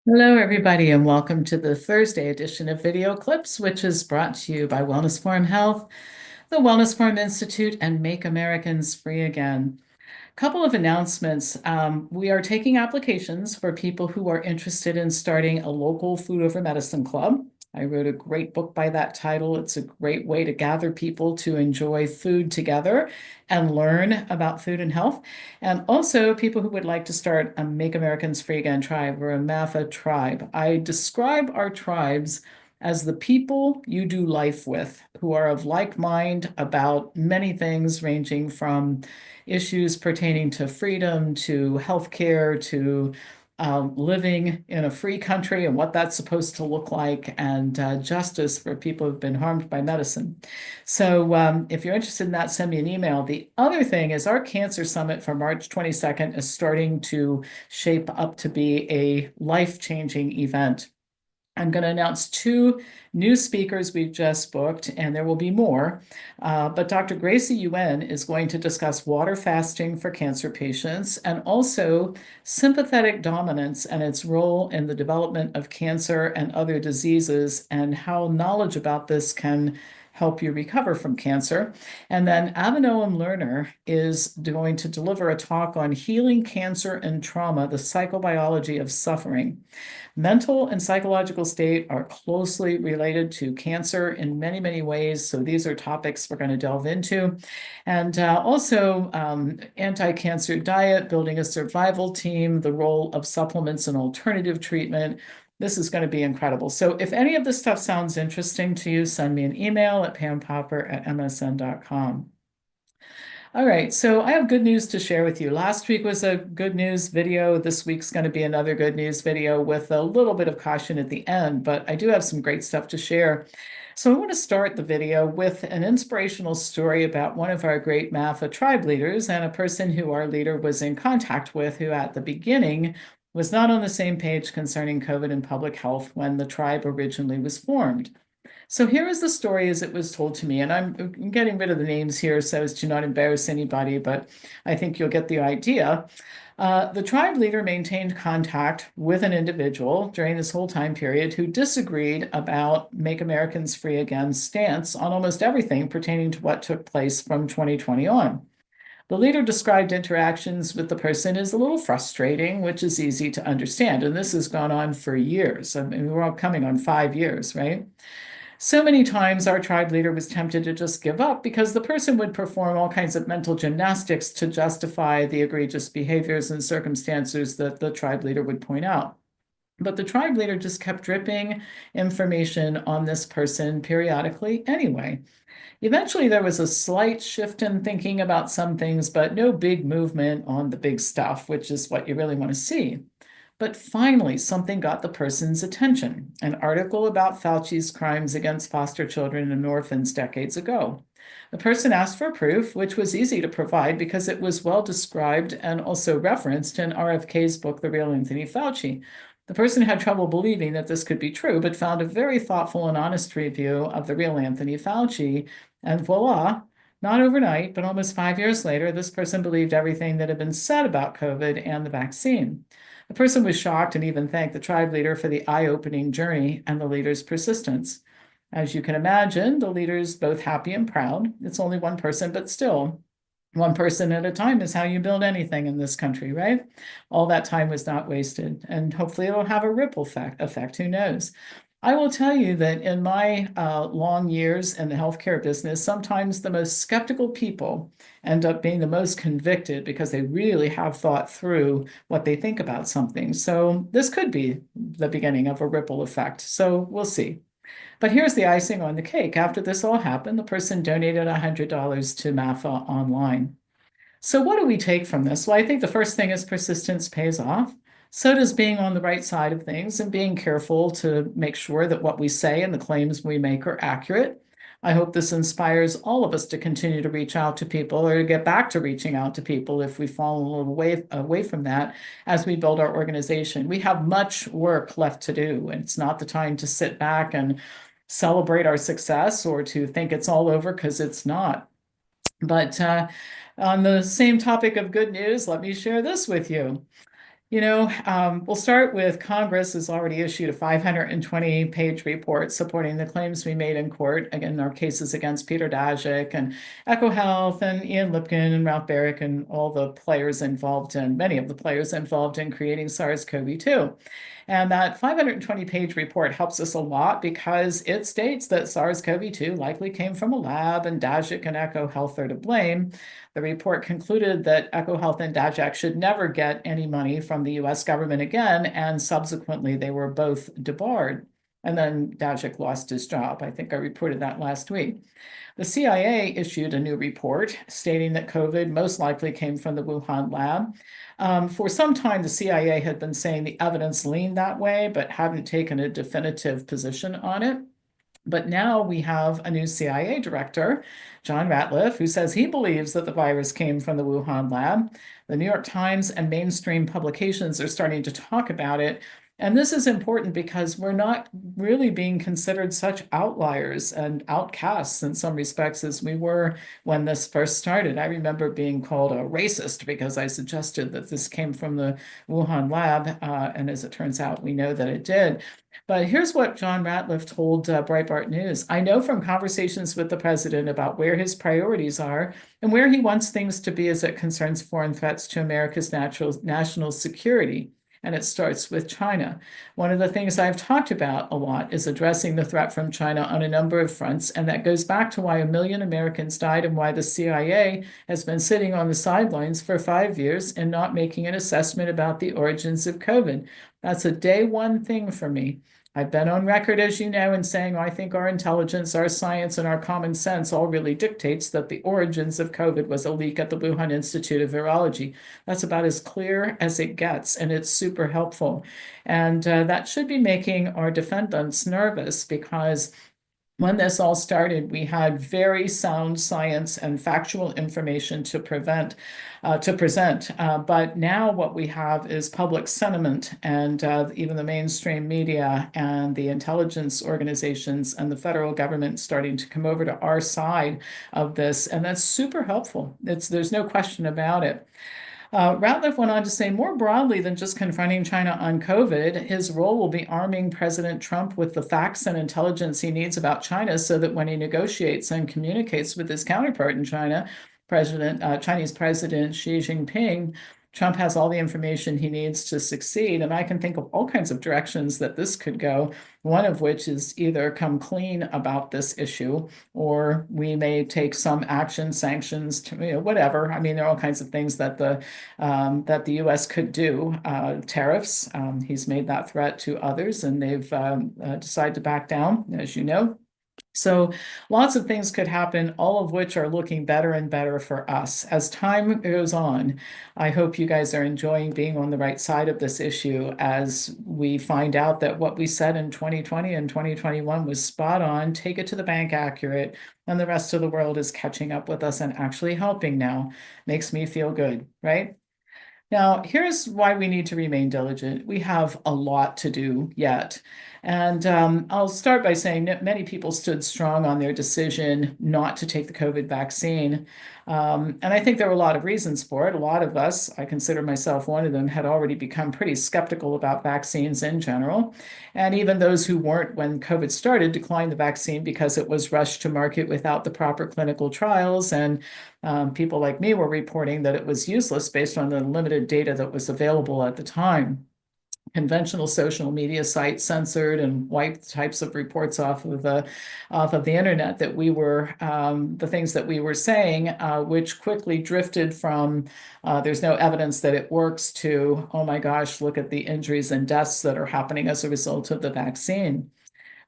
Hello, everybody, and welcome to the Thursday edition of Video Clips, which is brought to you by Wellness Forum Health, the Wellness Forum Institute, and Make Americans Free Again. Couple of announcements. We are taking applications for people who are interested in starting a local food over medicine club. I wrote a great book by that title. It's a great way to gather people to enjoy food together and learn about food and health. And also people who would like to start a Make Americans Free Again tribe or a MAFA tribe. I describe our tribes as the people you do life with who are of like mind about many things, ranging from issues pertaining to freedom, to healthcare, to living in a free country and what that's supposed to look like, and justice for people who've been harmed by medicine. So if you're interested in that, send me an email. The other thing is our Cancer Summit for March 22nd is starting to shape up to be a life-changing event. I'm going to announce two new speakers we've just booked, and there will be more. But Dr. Gracie Yuen is going to discuss water fasting for cancer patients and also sympathetic dominance and its role in the development of cancer and other diseases, and how knowledge about this can help you recover from cancer. And then Avinoam Lerner is going to deliver a talk on healing cancer and trauma, the psychobiology of suffering. Mental and psychological state are closely related to cancer in many, many ways. So these are topics we're going to delve into. And also anti-cancer diet, building a survival team, the role of supplements and alternative treatment. This is going to be incredible. So if any of this stuff sounds interesting to you, send me an email at pampopper@msn.com. All right, so I have good news to share with you. Last week was a good news video. This week's going to be another good news video with a little bit of caution at the end, but I do have some great stuff to share. So I want to start the video with an inspirational story about one of our great MAFA tribe leaders and a person who our leader was in contact with, who at the beginning was not on the same page concerning COVID and public health when the tribe originally was formed. So here is the story as it was told to me, and I'm getting rid of the names here so as to not embarrass anybody, but I think you'll get the idea. The tribe leader maintained contact with an individual during this whole time period who disagreed about Make Americans Free Again's stance on almost everything pertaining to what took place from 2020 on. The leader described interactions with the person as a little frustrating, which is easy to understand. And this has gone on for years. I mean, we're all coming on 5 years, right? So many times our tribe leader was tempted to just give up because the person would perform all kinds of mental gymnastics to justify the egregious behaviors and circumstances that the tribe leader would point out. But the tribe leader just kept dripping information on this person periodically anyway. Eventually, there was a slight shift in thinking about some things, but no big movement on the big stuff, which is what you really want to see. But finally, something got the person's attention, an article about Fauci's crimes against foster children and orphans decades ago. The person asked for proof, which was easy to provide because it was well described and also referenced in RFK's book, The Real Anthony Fauci. The person had trouble believing that this could be true, but found a very thoughtful and honest review of The Real Anthony Fauci, and voila, not overnight, but almost 5 years later, this person believed everything that had been said about COVID and the vaccine. The person was shocked and even thanked the tribe leader for the eye-opening journey and the leader's persistence. As you can imagine, the leader's both happy and proud. It's only one person, but still, one person at a time is how you build anything in this country, right? All that time was not wasted, and hopefully it'll have a ripple effect. Who knows? I will tell you that in my long years in the healthcare business, sometimes the most skeptical people end up being the most convicted because they really have thought through what they think about something. So this could be the beginning of a ripple effect. So we'll see. But here's the icing on the cake. After this all happened, the person donated $100 to MAFA online. So what do we take from this? Well, I think the first thing is persistence pays off. So does being on the right side of things and being careful to make sure that what we say and the claims we make are accurate. I hope this inspires all of us to continue to reach out to people, or to get back to reaching out to people if we fall a little away from that as we build our organization. We have much work left to do, and it's not the time to sit back and celebrate our success or to think it's all over, because it's not. But on the same topic of good news, let me share this with you. We'll start with Congress has already issued a 520-page report supporting the claims we made in court, again, our cases against Peter Daszak and EcoHealth and Ian Lipkin and Ralph Barrick and all the players involved in, many of the players involved in creating SARS-CoV-2. And that 520-page report helps us a lot because it states that SARS-CoV-2 likely came from a lab and Daszak and EcoHealth are to blame. The report concluded that EcoHealth and Daszak should never get any money from the US government again, and subsequently they were both debarred. And then Daszak lost his job. I think I reported that last week. The CIA issued a new report stating that COVID most likely came from the Wuhan lab. For some time, the CIA had been saying the evidence leaned that way, but hadn't taken a definitive position on it. But now we have a new CIA director, John Ratliff, who says he believes that the virus came from the Wuhan lab. The New York Times and mainstream publications are starting to talk about it. And this is important because we're not really being considered such outliers and outcasts in some respects as we were when this first started. I remember being called a racist because I suggested that this came from the Wuhan lab. And as it turns out, we know that it did. But here's what John Ratliff told Breitbart News. I know from conversations with the president about where his priorities are and where he wants things to be as it concerns foreign threats to America's national security. And it starts with China. One of the things I've talked about a lot is addressing the threat from China on a number of fronts. And that goes back to why 1 million Americans died and why the CIA has been sitting on the sidelines for 5 years and not making an assessment about the origins of COVID. That's a day one thing for me. I've been on record, as you know, in saying I think our intelligence, our science, and our common sense all really dictates that the origins of COVID was a leak at the Wuhan Institute of Virology. That's about as clear as it gets, and it's super helpful. And that should be making our defendants nervous because when this all started, we had very sound science and factual information to present. But now what we have is public sentiment, and even the mainstream media and the intelligence organizations and the federal government starting to come over to our side of this, and that's super helpful. There's no question about it. Ratliff went on to say more broadly than just confronting China on COVID, his role will be arming President Trump with the facts and intelligence he needs about China so that when he negotiates and communicates with his counterpart in China, Chinese President Xi Jinping, Trump has all the information he needs to succeed. And I can think of all kinds of directions that this could go, one of which is either come clean about this issue, or we may take some action, sanctions, whatever. I mean, there are all kinds of things that the U.S. could do. Tariffs, he's made that threat to others, and they've decided to back down, as you know. So lots of things could happen, all of which are looking better and better for us. As time goes on, I hope you guys are enjoying being on the right side of this issue as we find out that what we said in 2020 and 2021 was spot on, take it to the bank accurate, and the rest of the world is catching up with us and actually helping now. Makes me feel good, right? Now, here's why we need to remain diligent. We have a lot to do yet. And I'll start by saying that many people stood strong on their decision not to take the COVID vaccine. And I think there were a lot of reasons for it. A lot of us, I consider myself one of them, had already become pretty skeptical about vaccines in general. And even those who weren't when COVID started declined the vaccine because it was rushed to market without the proper clinical trials. And people like me were reporting that it was useless based on the limited data that was available at the time. Conventional social media sites censored and wiped types of reports off of the internet that we were the things that we were saying, which quickly drifted from there's no evidence that it works to, oh my gosh, look at the injuries and deaths that are happening as a result of the vaccine.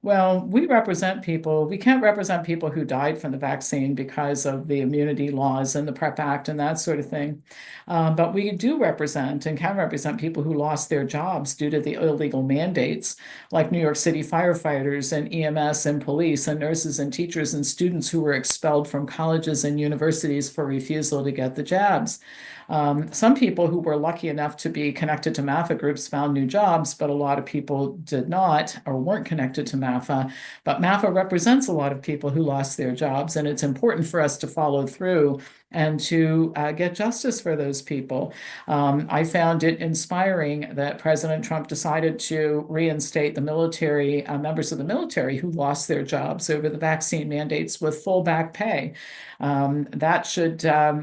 Well, we represent people. We can't represent people who died from the vaccine because of the immunity laws and the PrEP Act and that sort of thing. But we do represent and can represent people who lost their jobs due to the illegal mandates, like New York City firefighters and EMS and police and nurses and teachers and students who were expelled from colleges and universities for refusal to get the jabs. Some people who were lucky enough to be connected to MAFA groups found new jobs, but a lot of people did not or weren't connected to MAFA. But MAFA represents a lot of people who lost their jobs, and it's important for us to follow through and to get justice for those people. I found it inspiring that President Trump decided to reinstate the military, members of the military who lost their jobs over the vaccine mandates with full back pay. That should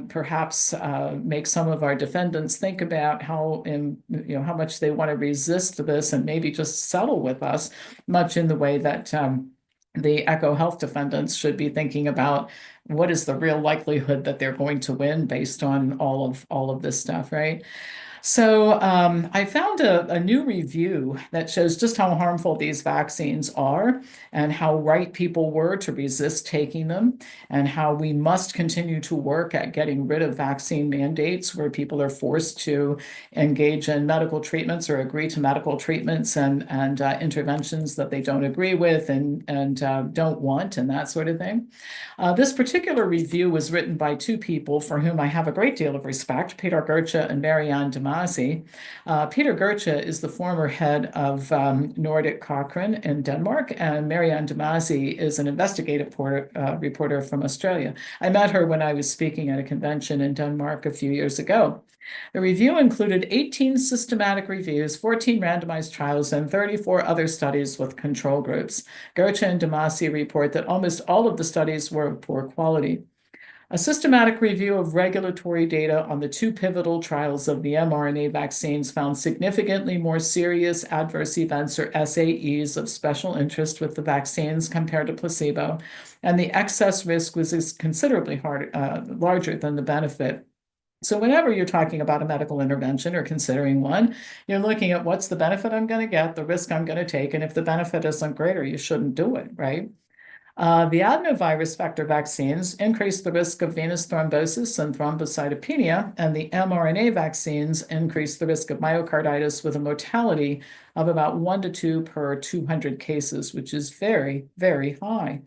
perhaps make some of our defendants think about how much they want to resist this and maybe just settle with us, much in the way that the EcoHealth defendants should be thinking about what is the real likelihood that they're going to win based on all of this stuff, right? So I found a new review that shows just how harmful these vaccines are and how right people were to resist taking them, and how we must continue to work at getting rid of vaccine mandates where people are forced to engage in medical treatments or agree to medical treatments and interventions that they don't agree with and don't want, and that sort of thing. This particular review was written by two people for whom I have a great deal of respect, Peter Gertje and Marianne Damasi. Peter Gertje is the former head of Nordic Cochrane in Denmark, and Marianne Damasi is an investigative reporter from Australia. I met her when I was speaking at a convention in Denmark a few years ago. The review included 18 systematic reviews, 14 randomized trials, and 34 other studies with control groups. Gertje and Damasi report that almost all of the studies were of poor quality. A systematic review of regulatory data on the two pivotal trials of the mRNA vaccines found significantly more serious adverse events, or SAEs, of special interest with the vaccines compared to placebo, and the excess risk was considerably larger than the benefit. So whenever you're talking about a medical intervention or considering one, you're looking at what's the benefit I'm going to get, the risk I'm going to take, and if the benefit isn't greater, you shouldn't do it, right? The adenovirus vector vaccines increase the risk of venous thrombosis and thrombocytopenia, and the mRNA vaccines increase the risk of myocarditis with a mortality of about 1 to 2 per 200 cases, which is very, very high.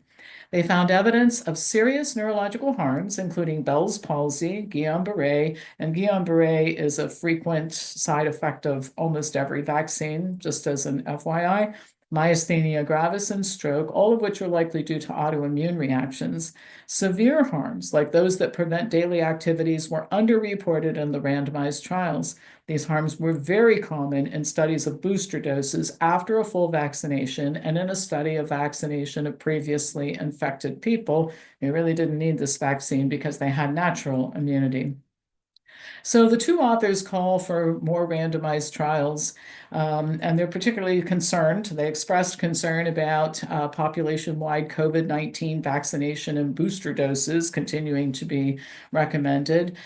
They found evidence of serious neurological harms, including Bell's palsy, Guillain-Barré, and Guillain-Barré is a frequent side effect of almost every vaccine, just as an FYI, myasthenia gravis, and stroke, all of which are likely due to autoimmune reactions. Severe harms, like those that prevent daily activities, were underreported in the randomized trials. These harms were very common in studies of booster doses after a full vaccination and in a study of vaccination of previously infected people who really didn't need this vaccine because they had natural immunity. So the two authors call for more randomized trials, and they're particularly concerned. They expressed concern about population-wide COVID-19 vaccination and booster doses continuing to be recommended.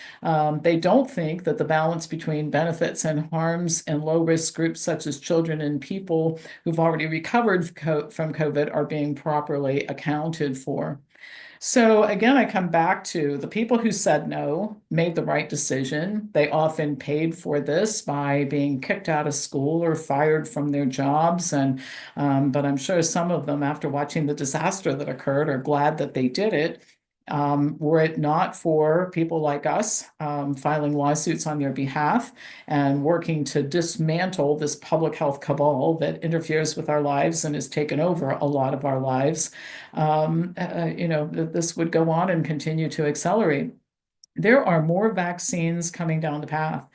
They don't think that the balance between benefits and harms in low-risk groups such as children and people who've already recovered from COVID are being properly accounted for. So again, I come back to the people who said no made the right decision. They often paid for this by being kicked out of school or fired from their jobs. But I'm sure some of them, after watching the disaster that occurred, are glad that they did it. Were it not for people like us filing lawsuits on their behalf and working to dismantle this public health cabal that interferes with our lives and has taken over a lot of our lives, this would go on and continue to accelerate. There are more vaccines coming down the path.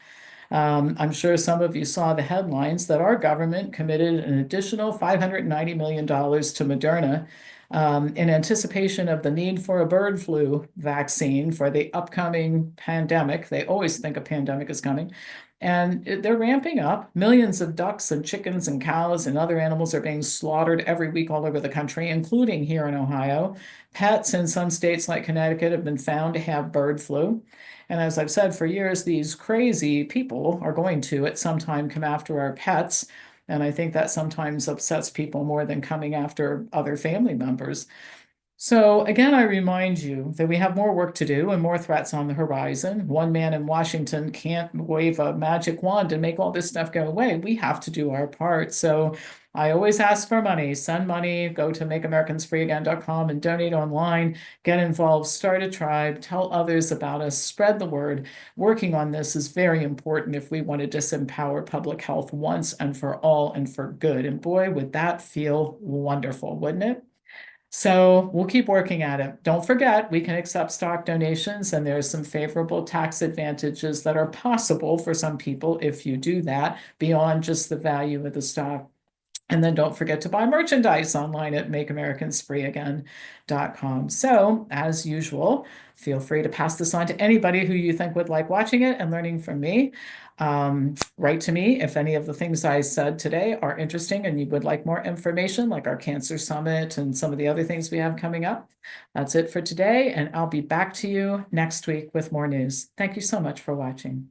I'm sure some of you saw the headlines that our government committed an additional $590 million to Moderna in anticipation of the need for a bird flu vaccine for the upcoming pandemic. They always think a pandemic is coming. And they're ramping up. Millions of ducks and chickens and cows and other animals are being slaughtered every week all over the country, including here in Ohio. Pets in some states like Connecticut have been found to have bird flu. And as I've said for years, these crazy people are going to at some time come after our pets. And I think that sometimes upsets people more than coming after other family members. So again, I remind you that we have more work to do and more threats on the horizon. One man in Washington can't wave a magic wand and make all this stuff go away. We have to do our part. So I always ask for money. Send money, go to makeamericans.freeagain.com and donate online, get involved, start a tribe, tell others about us, spread the word. Working on this is very important if we want to disempower public health once and for all and for good. And boy, would that feel wonderful, wouldn't it? So we'll keep working at it. Don't forget, we can accept stock donations, and there's some favorable tax advantages that are possible for some people if you do that beyond just the value of the stock. And then don't forget to buy merchandise online at makeamericans.freeagain.com. So, as usual, feel free to pass this on to anybody who you think would like watching it and learning from me. Write to me if any of the things I said today are interesting and you would like more information, like our Cancer Summit and some of the other things we have coming up. That's it for today, and I'll be back to you next week with more news. Thank you so much for watching.